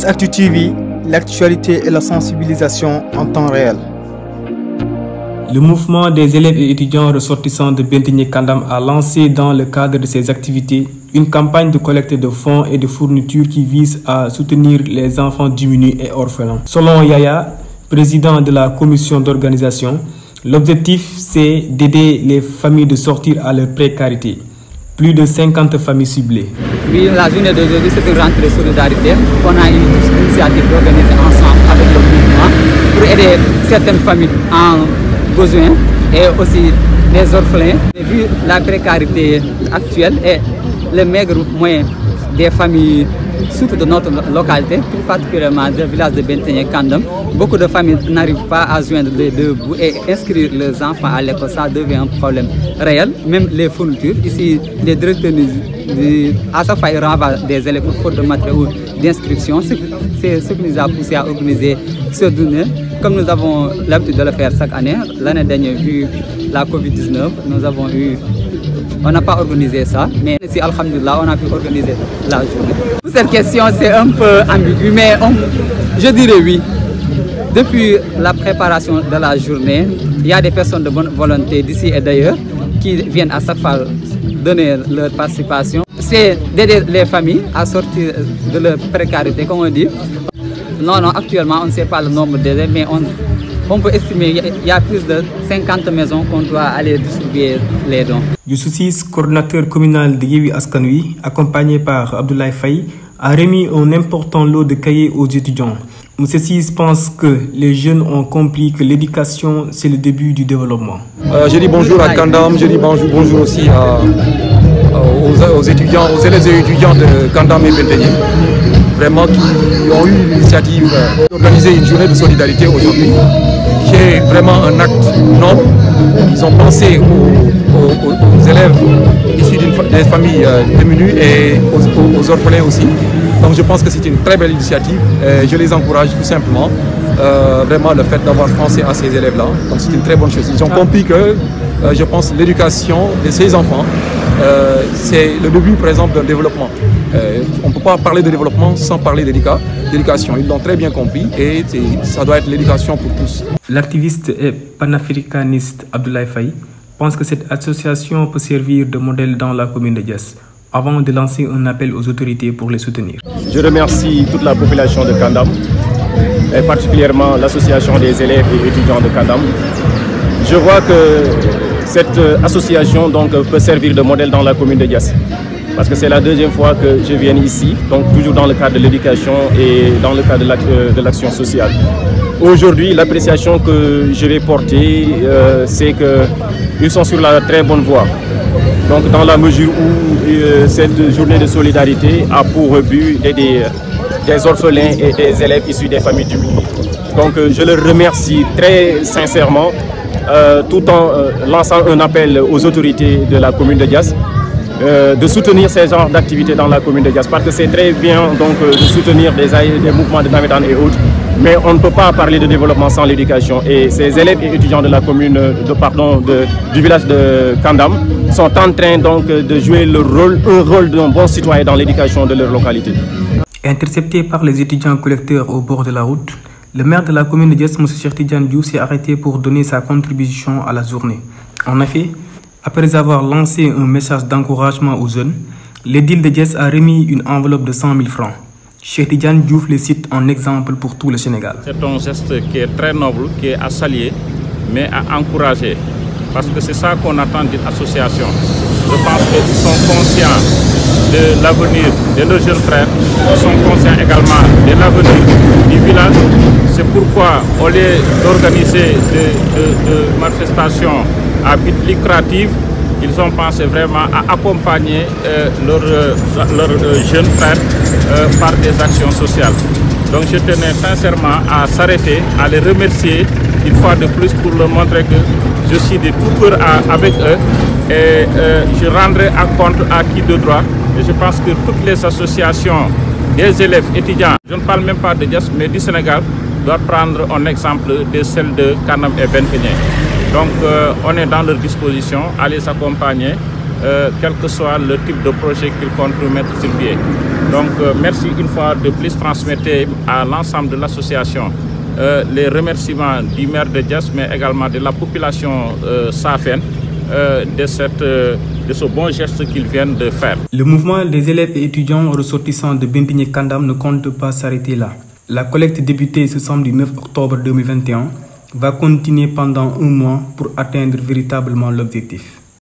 Dias Actu TV, l'actualité et la sensibilisation en temps réel. Le mouvement des élèves et étudiants ressortissants de Benteñe Kandam a lancé dans le cadre de ses activités une campagne de collecte de fonds et de fournitures qui vise à soutenir les enfants démunis et orphelins. Selon Yaya, président de la commission d'organisation, l'objectif c'est d'aider les familles de sortir à leur précarité. Plus de 50 familles ciblées. Oui, la journée d'aujourd'hui, c'est une rentrée solidarité qu'on a eu l'initiative d'organiser ensemble avec le mouvement pour aider certaines familles en besoin et aussi les orphelins. Vu la précarité actuelle et les maigres moyens des familles, surtout de notre localité, plus particulièrement du village de Benteñe Kandam, beaucoup de familles n'arrivent pas à joindre les deux bouts et inscrire leurs enfants à l'école, ça devient un problème réel. Même les fournitures, ici, les directeurs à chaque fois ils renvoient des élèves pour faute de matériel ou d'inscription. C'est ce qui nous a poussé à organiser ce dîner, comme nous avons l'habitude de le faire chaque année. L'année dernière, vu la Covid-19, on n'a pas organisé ça, mais ici, alhamdoulilah, on a pu organiser la journée. Cette question, c'est un peu ambigu, mais je dirais oui. Depuis la préparation de la journée, il y a des personnes de bonne volonté d'ici et d'ailleurs qui viennent à chaque fois donner leur participation. C'est d'aider les familles à sortir de leur précarité, comme on dit. Non, actuellement, on ne sait pas le nombre d'élèves, mais on peut estimer qu'il y a plus de 50 maisons qu'on doit aller distribuer les dons. Youssou Ciss, coordinateur communal de Yewwi Askan Wi, accompagné par Abdoulaye Faye, a remis un important lot de cahiers aux étudiants. M. Ciss pense que les jeunes ont compris que l'éducation, c'est le début du développement. Je dis bonjour à Kandam, je dis bonjour aussi aux étudiants, aux élèves et étudiants de Kandam et Benteñe, vraiment qui ont eu l'initiative d'organiser une journée de solidarité aujourd'hui, qui est vraiment un acte noble. Ils ont pensé aux élèves issus des familles démunies et aux orphelins aussi. Donc je pense que c'est une très belle initiative et je les encourage tout simplement. Vraiment le fait d'avoir pensé à ces élèves-là, donc c'est une très bonne chose. Ils ont compris que, je pense, l'éducation de ces enfants, c'est le début par exemple d'un développement. On ne peut pas parler de développement sans parler d'éducation. Ils l'ont très bien compris et ça doit être l'éducation pour tous. L'activiste et panafricaniste Abdoulaye Faye pense que cette association peut servir de modèle dans la commune de Dias, avant de lancer un appel aux autorités pour les soutenir. Je remercie toute la population de Kandam, et particulièrement l'association des élèves et étudiants de Kandam. Je vois que cette association peut servir de modèle dans la commune de Dias, parce que c'est la deuxième fois que je viens ici, donc toujours dans le cadre de l'éducation et dans le cadre de l'action sociale. Aujourd'hui, l'appréciation que je vais porter, c'est qu'ils sont sur la très bonne voie. Donc dans la mesure où cette journée de solidarité a pour but d'aider des orphelins et des élèves issus des familles démunies. Donc je leur remercie très sincèrement, tout en lançant un appel aux autorités de la commune de Dias, de soutenir ces genres d'activités dans la commune de Dias, parce que c'est très bien de soutenir des mouvements de Navétane et autres, mais on ne peut pas parler de développement sans l'éducation. Et ces élèves et étudiants de la commune, du village de Kandam sont en train de jouer un rôle d'un bon citoyen dans l'éducation de leur localité. Intercepté par les étudiants collecteurs au bord de la route, le maire de la commune de Dias, M. Cheikh Tidiane Diouf, s'est arrêté pour donner sa contribution à la journée. En effet, après avoir lancé un message d'encouragement aux jeunes, l'édile de Dias a remis une enveloppe de 100 000 francs. Cheikh Tidiane Diouf le cite en exemple pour tout le Sénégal. C'est un geste qui est très noble, qui est à saluer, mais à encourager. Parce que c'est ça qu'on attend d'une association. Je pense qu'ils sont conscients de l'avenir de nos jeunes frères, ils sont conscients également de l'avenir du village. C'est pourquoi, au lieu d'organiser de manifestations à but lucratif, ils ont pensé vraiment à accompagner leurs jeunes frères par des actions sociales. Donc je tenais sincèrement à s'arrêter, à les remercier une fois de plus pour leur montrer que je suis de tout cœur avec eux et je rendrai un compte à qui de droit. Et je pense que toutes les associations des élèves étudiants, je ne parle même pas de Dias, mais du Sénégal, doivent prendre un exemple de celle de Kandam et Benteñe. Donc on est dans leur disposition à les accompagner quel que soit le type de projet qu'ils comptent mettre sur pied. Donc merci une fois de plus, transmettez à l'ensemble de l'association les remerciements du maire de Diass, mais également de la population safène de ce bon geste qu'ils viennent de faire. Le mouvement des élèves et étudiants ressortissants de Bentigné Kandam ne compte pas s'arrêter là. La collecte débutée ce samedi 9 octobre 2021 va continuer pendant un mois pour atteindre véritablement l'objectif.